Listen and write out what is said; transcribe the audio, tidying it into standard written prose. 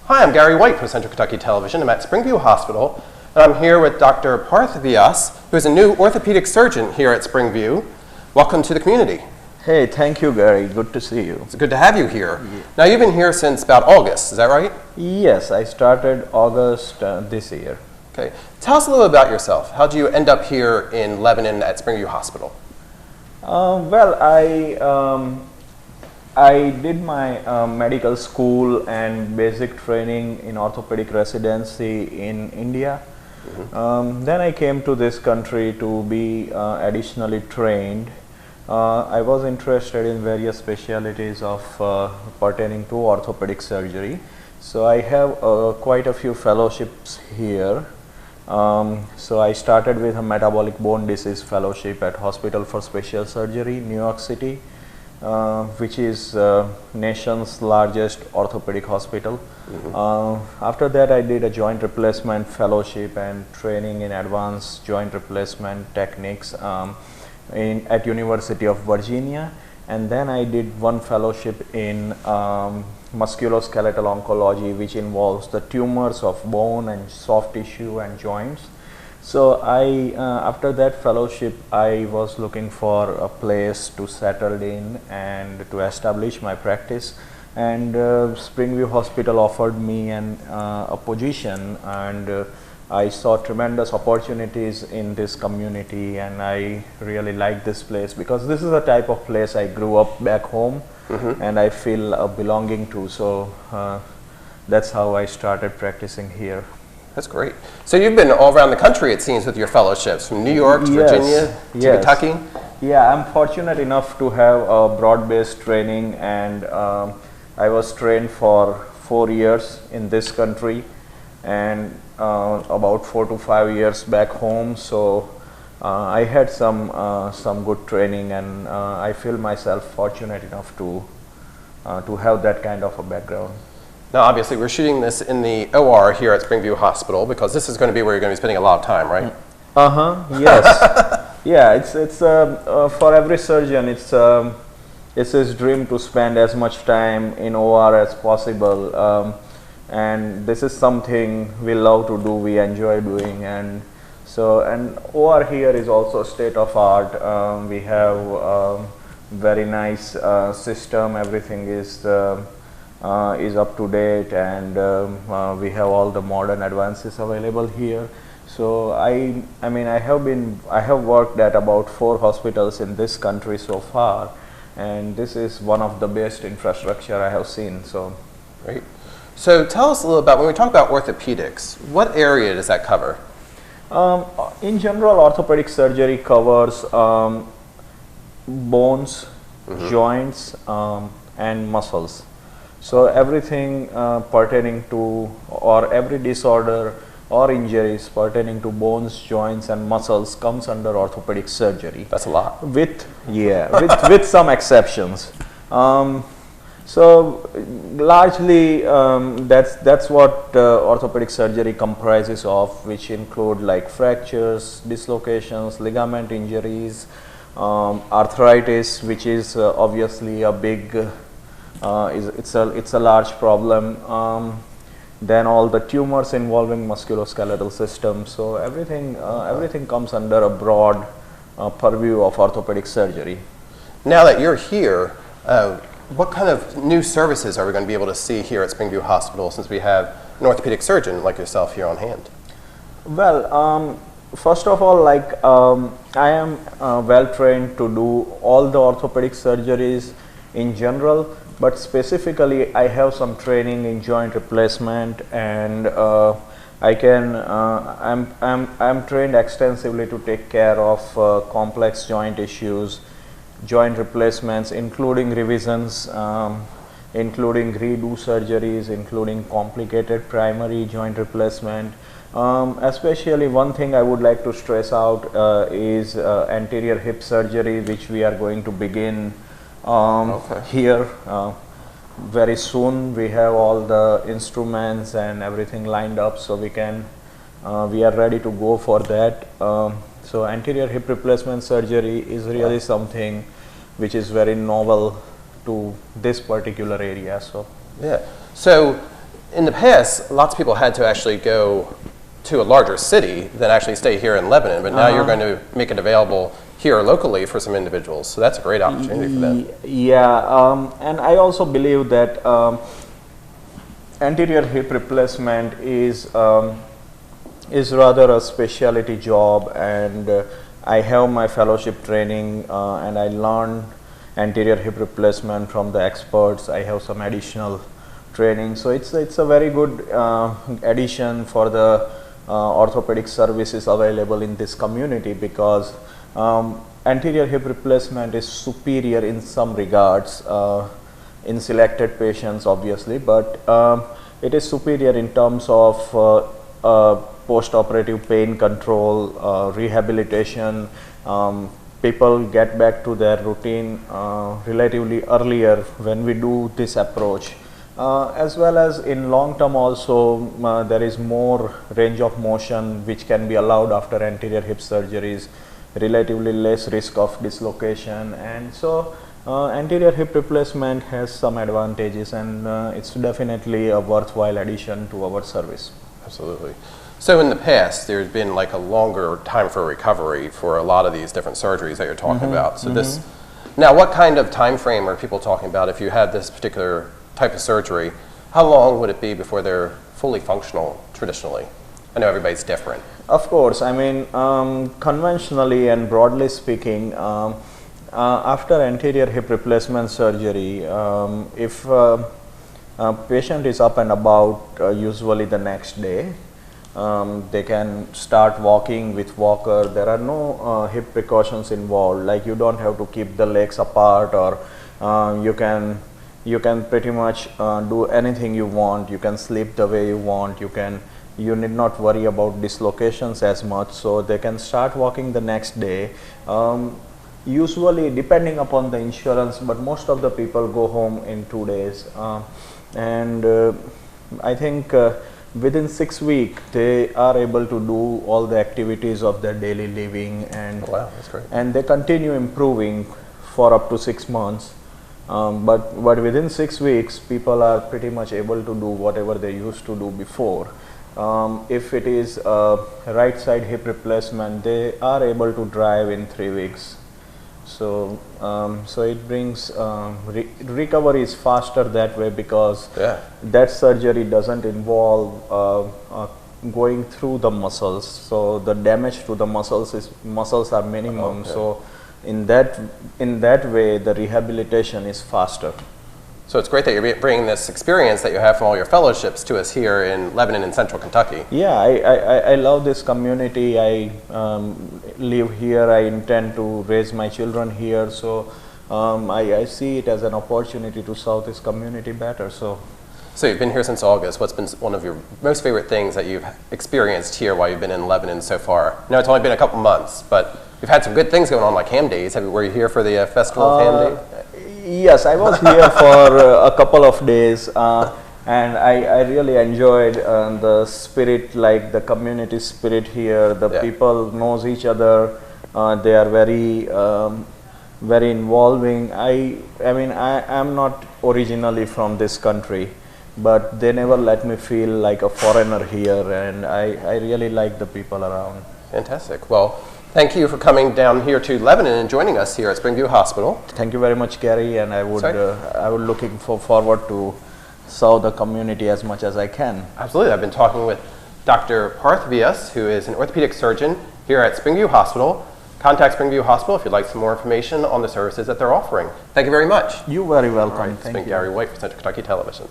Hi, I'm Gary White from Central Kentucky Television. I'm at Springview Hospital, and I'm here with Dr. Parth Vyas, who is a new orthopedic surgeon here at Springview. Welcome to the community. Hey, thank you, Gary. Good to see you. It's good to have you here. Yeah. Now, you've been here since about August, is that right? Yes, I started August this year. Okay. Tell us a little about yourself. How did you end up here in Lebanon at Springview Hospital? I did my medical school and basic training in orthopedic residency in India. Mm-hmm. Then I came to this country to be additionally trained. I was interested in various specialties of pertaining to orthopedic surgery. So I have quite a few fellowships here. So I started with a metabolic bone disease fellowship at Hospital for Special Surgery, New York City, which is nation's largest orthopedic hospital. Mm-hmm. After that, I did a joint replacement fellowship and training in advanced joint replacement techniques at University of Virginia, and then I did one fellowship in musculoskeletal oncology, which involves the tumors of bone and soft tissue and joints. So after that fellowship, I was looking for a place to settle in and to establish my practice, and Springview Hospital offered me a position, and I saw tremendous opportunities in this community, and I really like this place because this is a type of place I grew up back home. Mm-hmm. And I feel a belonging to, so that's how I started practicing here. That's great. So you've been all around the country, it seems, with your fellowships, from New York to Virginia to Kentucky? Yeah, I'm fortunate enough to have a broad-based training, and I was trained for 4 years in this country and about 4 to 5 years back home. So I had some good training, and I feel myself fortunate enough to have that kind of a background. Now, obviously, we're shooting this in the OR here at Springview Hospital because this is going to be where you're going to be spending a lot of time, right? Yes. Yeah. It's for every surgeon, it's his dream to spend as much time in OR as possible, and this is something we love to do. We enjoy doing, and OR here is also state of art. We have very nice system. Everything is up to date, and we have all the modern advances available here. So I have worked at about 4 hospitals in this country so far, and this is one of the best infrastructure I have seen. So great. So tell us a little about, when we talk about orthopedics, what area does that cover? In general, orthopedic surgery covers bones, mm-hmm. joints, and muscles. So everything pertaining to, or every disorder or injuries pertaining to bones, joints, and muscles comes under orthopedic surgery. That's a lot. With some exceptions. So largely that's what orthopedic surgery comprises of, which include like fractures, dislocations, ligament injuries, arthritis, which is obviously a big it's a large problem. Then all the tumors involving musculoskeletal system. So everything comes under a broad purview of orthopedic surgery. Now that you're here, what kind of new services are we going to be able to see here at Springview Hospital, since we have an orthopedic surgeon like yourself here on hand? Well, first of all, I am well trained to do all the orthopedic surgeries in general, but specifically I have some training in joint replacement, and I'm trained extensively to take care of complex joint issues, joint replacements, including revisions, including redo surgeries, including complicated primary joint replacement. Especially one thing I would like to stress out is anterior hip surgery, which we are going to begin here very soon. We have all the instruments and everything lined up, so we are ready to go for that. So anterior hip replacement surgery is really something which is very novel to this particular area. So yeah. So in the past, lots of people had to actually go to a larger city than actually stay here in Lebanon, but now you're going to make it available here locally for some individuals. So that's a great opportunity for them. Yeah, and I also believe that anterior hip replacement is rather a specialty job, and I have my fellowship training and I learned anterior hip replacement from the experts. I have some additional training, so it's a very good addition for the orthopedic services available in this community, because anterior hip replacement is superior in some regards in selected patients obviously, but it is superior in terms of post-operative pain control, rehabilitation. People get back to their routine relatively earlier when we do this approach. As well as in long term also, there is more range of motion which can be allowed after anterior hip surgeries, relatively less risk of dislocation, and so anterior hip replacement has some advantages, and it's definitely a worthwhile addition to our service. Absolutely. So in the past, there's been like a longer time for recovery for a lot of these different surgeries that you're talking about. So now what kind of time frame are people talking about if you had this particular type of surgery? How long would it be before they're fully functional traditionally? I know everybody's different. Of course, I mean, conventionally and broadly speaking, after anterior hip replacement surgery, if a patient is up and about usually the next day, they can start walking with walker. There are no hip precautions involved, like you don't have to keep the legs apart, or you can pretty much do anything you want. You can sleep the way you want. You need not worry about dislocations as much, so they can start walking the next day. Usually depending upon the insurance, but most of the people go home in 2 days, and I think within 6 weeks they are able to do all the activities of their daily living, and wow, that's great. And they continue improving for up to 6 months. But within 6 weeks, people are pretty much able to do whatever they used to do before. If it is right side hip replacement, they are able to drive in 3 weeks. So it brings recovery is faster that way, because that surgery doesn't involve going through the muscles. So the damage to the muscles are minimum. Okay. So in that way, the rehabilitation is faster. So it's great that you're bringing this experience that you have from all your fellowships to us here in Lebanon and Central Kentucky. Yeah, I love this community. I live here. I intend to raise my children here. So I see it as an opportunity to serve this community better. So you've been here since August. What's been one of your most favorite things that you've experienced here while you've been in Lebanon so far? I know it's only been a couple months, but you've had some good things going on, like Ham Days. Were you here for the Festival of Ham Days? Yes, I was here for a couple of days, and I really enjoyed the spirit, like the community spirit here. The people knows each other. They are very involving. I mean, I am not originally from this country, but they never let me feel like a foreigner here, and I really like the people around. Fantastic. Well, thank you for coming down here to Lebanon and joining us here at Springview Hospital. Thank you very much, Gary, and I would looking forward to serve the community as much as I can. Absolutely. I've been talking with Dr. Parth Vyas, who is an orthopedic surgeon here at Springview Hospital. Contact Springview Hospital if you'd like some more information on the services that they're offering. Thank you very much. You're very welcome. All right, it's been Gary White for Central Kentucky Television.